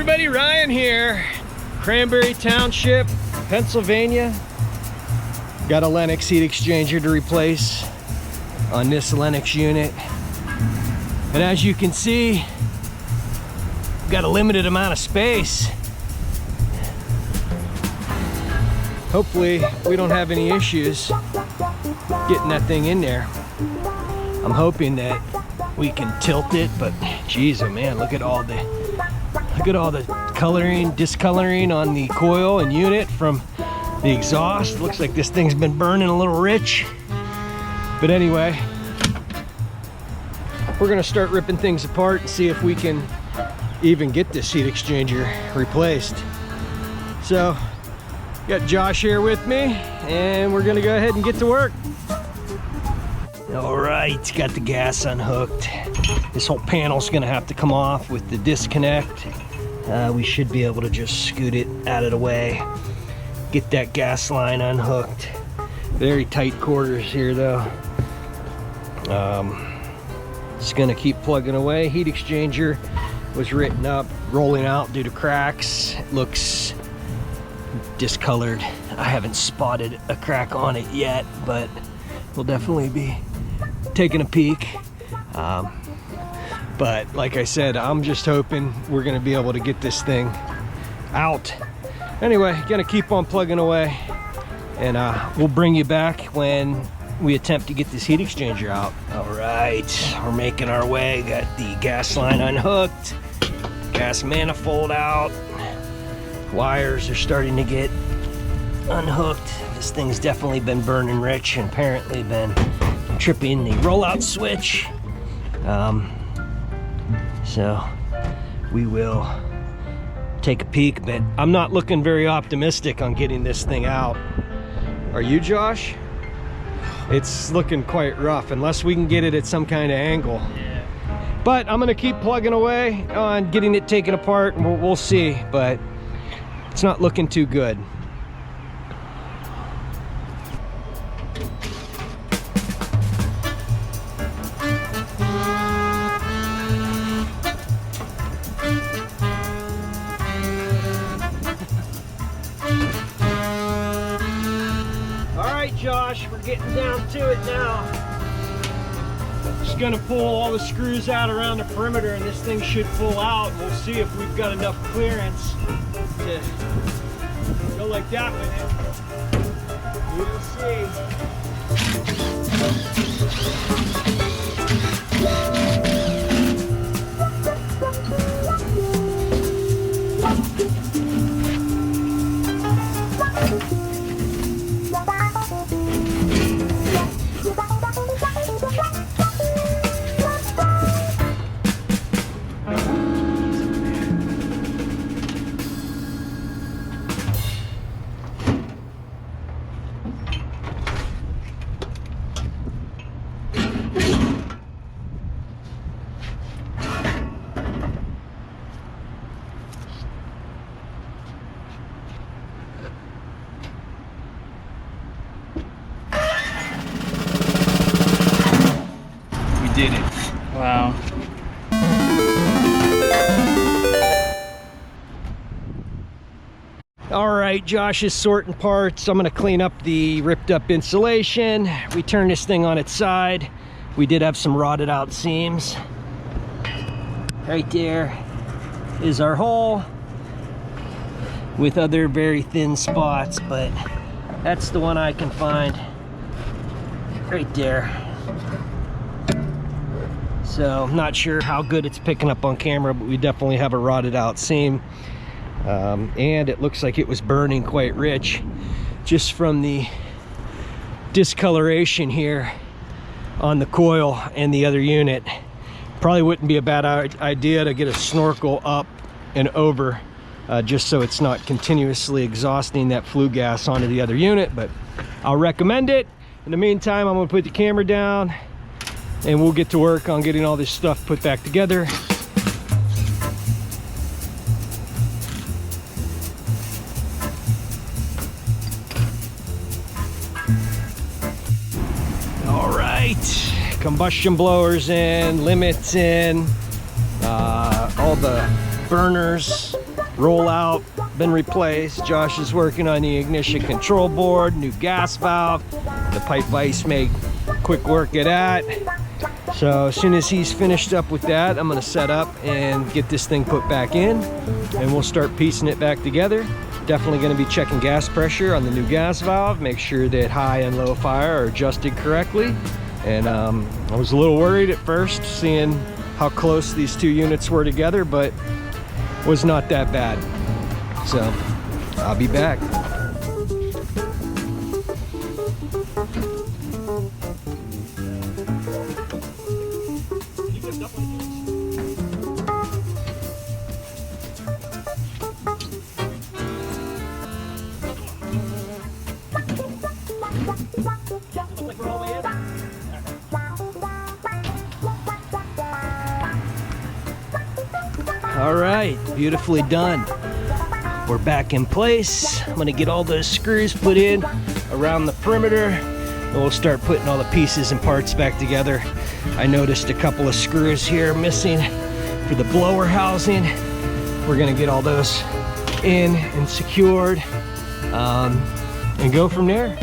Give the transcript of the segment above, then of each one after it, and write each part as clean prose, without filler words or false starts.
everybody, Ryan here, Cranberry Township, Pennsylvania. Got a Lennox heat exchanger to replace on this Lennox unit. And as you can see, we've got a limited amount of space. Hopefully we don't have any issues getting that thing in there. I'm hoping that we can tilt it, but geez, oh man, look at all the coloring, discoloring on the coil and unit from the exhaust. Looks like this thing's been burning a little rich. But anyway, we're gonna start ripping things apart and see if we can even get this heat exchanger replaced. So, got Josh here with me, and we're gonna go ahead and get to work. All right, got the gas unhooked. This whole panel's gonna have to come off with the disconnect. We should be able to just scoot it out of the way. Get that gas line unhooked. Very tight quarters here though. Just gonna keep plugging away. Heat exchanger was written up, rolling out due to cracks. It looks discolored. I haven't spotted a crack on it yet, but we'll definitely be taking a peek. But like I said, I'm just hoping we're gonna be able to get this thing out. Anyway, gonna keep on plugging away, and we'll bring you back when we attempt to get this heat exchanger out. All right, we're making our way. Got the gas line unhooked, gas manifold out. Wires are starting to get unhooked. This thing's definitely been burning rich and apparently been tripping the rollout switch. So we will take a peek, but I'm not looking very optimistic on getting this thing out. Are you, Josh? It's looking quite rough unless we can get it at some kind of angle. Yeah. But I'm gonna keep plugging away on getting it taken apart, and we'll see, but it's not looking too good. Josh, we're getting down to it now. Just gonna pull all the screws out around the perimeter, and this thing should pull out. We'll see if we've got enough clearance to go like that with it. We'll see. Did it. Wow. All right, Josh is sorting parts. I'm gonna clean up the ripped up insulation. We turned this thing on its side. We did have some rotted out seams. Right there is our hole with other very thin spots, but that's the one I can find right there. So I'm not sure how good it's picking up on camera, but we definitely have a rotted out seam. And it looks like it was burning quite rich just from the discoloration here on the coil and the other unit. Probably wouldn't be a bad idea to get a snorkel up and over just so it's not continuously exhausting that flue gas onto the other unit, but I'll recommend it. In the meantime, I'm gonna put the camera down and we'll get to work on getting all this stuff put back together. All right, combustion blowers in, limits in, all the burners rollout been replaced. Josh is working on the ignition control board, new gas valve. The pipe vise made quick work of that. So as soon as he's finished up with that, I'm gonna set up and get this thing put back in, and we'll start piecing it back together. Definitely gonna be checking gas pressure on the new gas valve, make sure that high and low fire are adjusted correctly. And I was a little worried at first, seeing how close these two units were together, but was not that bad. So I'll be back. All right, beautifully done. We're back in place. I'm gonna get all those screws put in around the perimeter, and we'll start putting all the pieces and parts back together. I noticed a couple of screws here missing for the blower housing. We're gonna get all those in and secured, and go from there.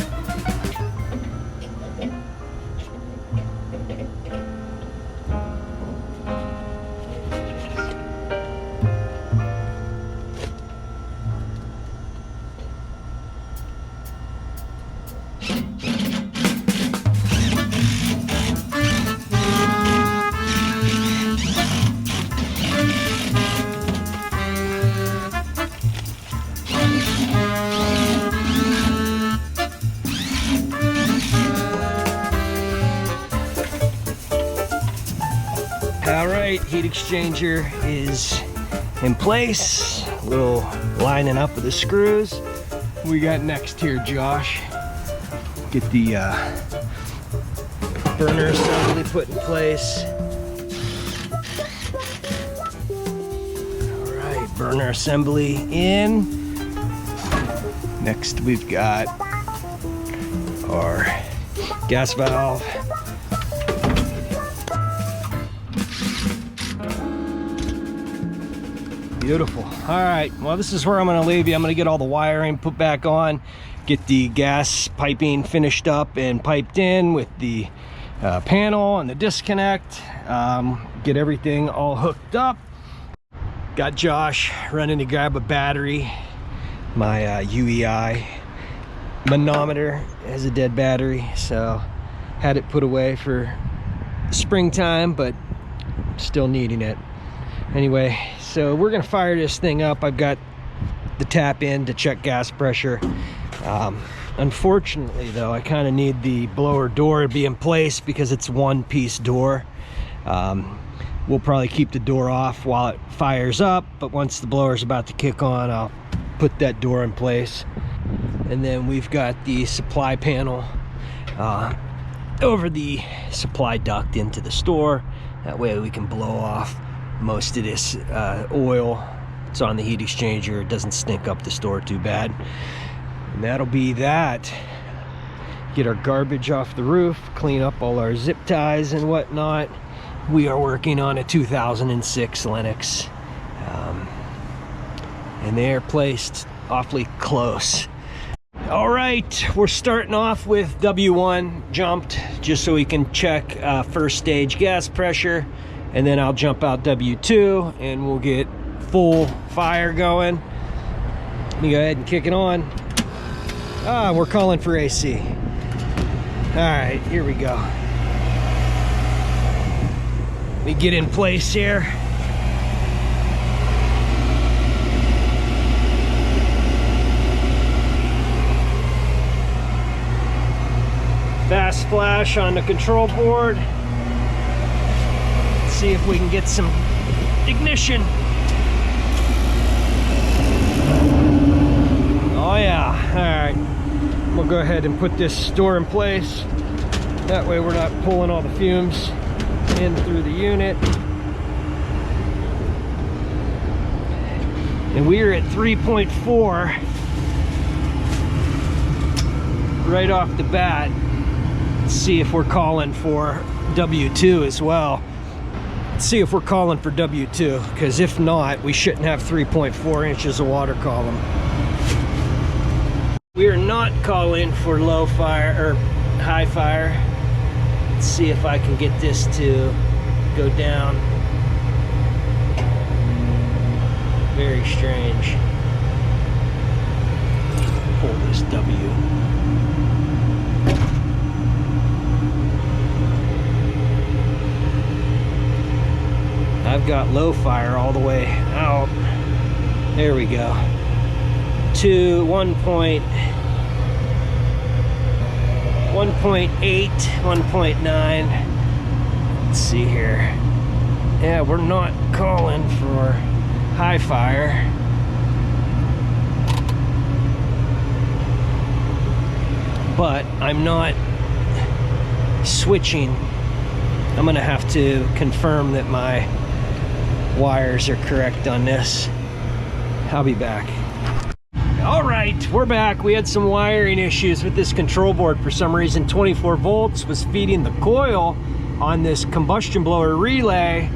All right, heat exchanger is in place. A little lining up of the screws. We got next here, Josh. Get the burner assembly put in place. All right, burner assembly in. Next, we've got our gas valve. Beautiful. All right, well, this is where I'm gonna leave you. I'm gonna get all the wiring put back on, get the gas piping finished up and piped in with the panel and the disconnect, get everything all hooked up. Got Josh running to grab a battery. My UEI manometer has a dead battery, so had it put away for springtime, but still needing it. Anyway, so we're gonna fire this thing up. I've got the tap in to check gas pressure. Unfortunately though, I kind of need the blower door to be in place because it's one piece door. We'll probably keep the door off while it fires up, but once the blower's about to kick on, I'll put that door in place. And then we've got the supply panel over the supply duct into the store. That way we can blow off most of this oil. It's on the heat exchanger. It doesn't stink up the store too bad. And that'll be that. Get our garbage off the roof, clean up all our zip ties and whatnot. We are working on a 2006 Lennox, and they are placed awfully close. All right, we're starting off with W1 jumped, just so we can check first stage gas pressure, and then I'll jump out W2 and we'll get full fire going. Let me go ahead and kick it on. We're calling for AC. All right, here we go. Let me get in place here. Fast flash on the control board. Let's see if we can get some ignition. Oh yeah, all right. We'll go ahead and put this door in place. That way we're not pulling all the fumes in through the unit. And we are at 3.4 right off the bat. Let's see if we're calling for W2 as well. Let's see if we're calling for W2, because if not, we shouldn't have 3.4 inches of water column. We are not calling for low fire or high fire. Let's see if I can get this to go down. Very strange. Pull this W. I've got low fire all the way out. There we go. To 1.8, 1.9. Let's see here. Yeah, we're not calling for high fire. But I'm not switching. I'm gonna have to confirm that my wires are correct on this. I'll be back. All right, we're back. We had some wiring issues with this control board. For some reason, 24 volts was feeding the coil on this combustion blower relay.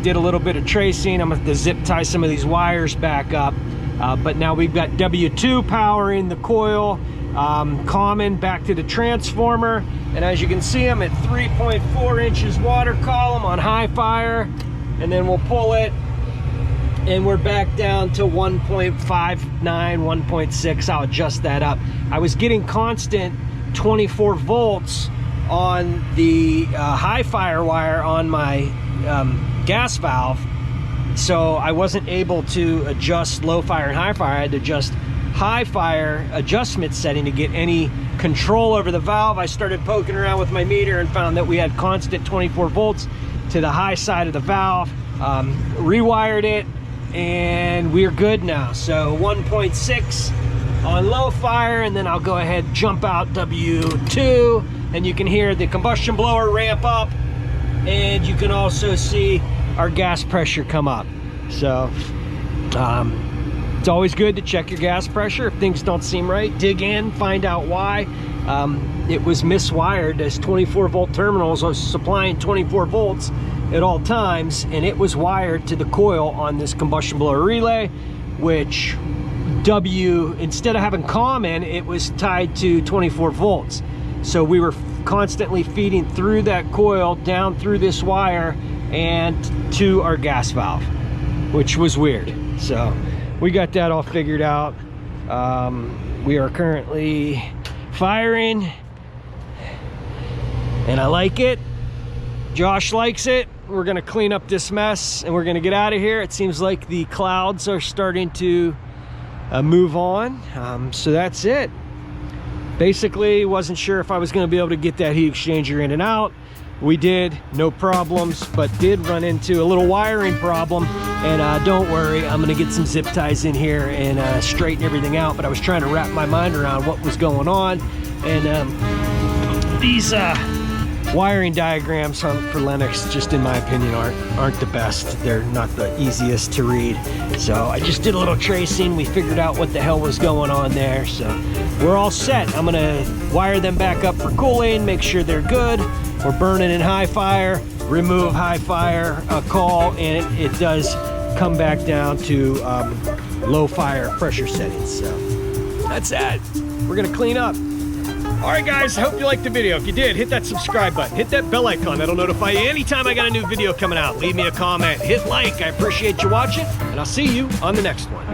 Did a little bit of tracing. I'm gonna have to zip tie some of these wires back up. But now we've got W2 powering the coil, common back to the transformer. And as you can see, I'm at 3.4 inches water column on high fire. And then we'll pull it, and we're back down to 1.59, 1.6. I'll adjust that up. I was getting constant 24 volts on the high fire wire on my gas valve, so I wasn't able to adjust low fire and high fire. I had to adjust high fire adjustment setting to get any control over the valve. I started poking around with my meter and found that we had constant 24 volts to the high side of the valve. Rewired it, and we're good now. So 1.6 on low fire, and then I'll go ahead and jump out W2, and you can hear the combustion blower ramp up, and you can also see our gas pressure come up. So it's always good to check your gas pressure. If things don't seem right, dig in, find out why. It was miswired. As 24 volt terminals, I was supplying 24 volts at all times, and it was wired to the coil on this combustion blower relay, which instead of having common, it was tied to 24 volts. So we were constantly feeding through that coil, down through this wire, and to our gas valve, which was weird. So we got that all figured out. We are currently firing, and I like it. Josh likes it. We're gonna clean up this mess, and we're gonna get out of here. It seems like the clouds are starting to move on. So that's it. Basically, wasn't sure if I was gonna be able to get that heat exchanger in and out. We did, no problems, but did run into a little wiring problem. And don't worry, I'm gonna get some zip ties in here and straighten everything out. But I was trying to wrap my mind around what was going on. And these wiring diagrams for Lennox, just in my opinion, aren't the best. They're not the easiest to read. So I just did a little tracing. We figured out what the hell was going on there. So we're all set. I'm gonna wire them back up for cooling, make sure they're good. We're burning in high fire, remove high fire call, and it does come back down to low fire pressure settings. So that's that. We're gonna clean up. All right, guys, I hope you liked the video. If you did, hit that subscribe button, hit that bell icon. That'll notify you anytime I got a new video coming out. Leave me a comment, hit like. I appreciate you watching, and I'll see you on the next one.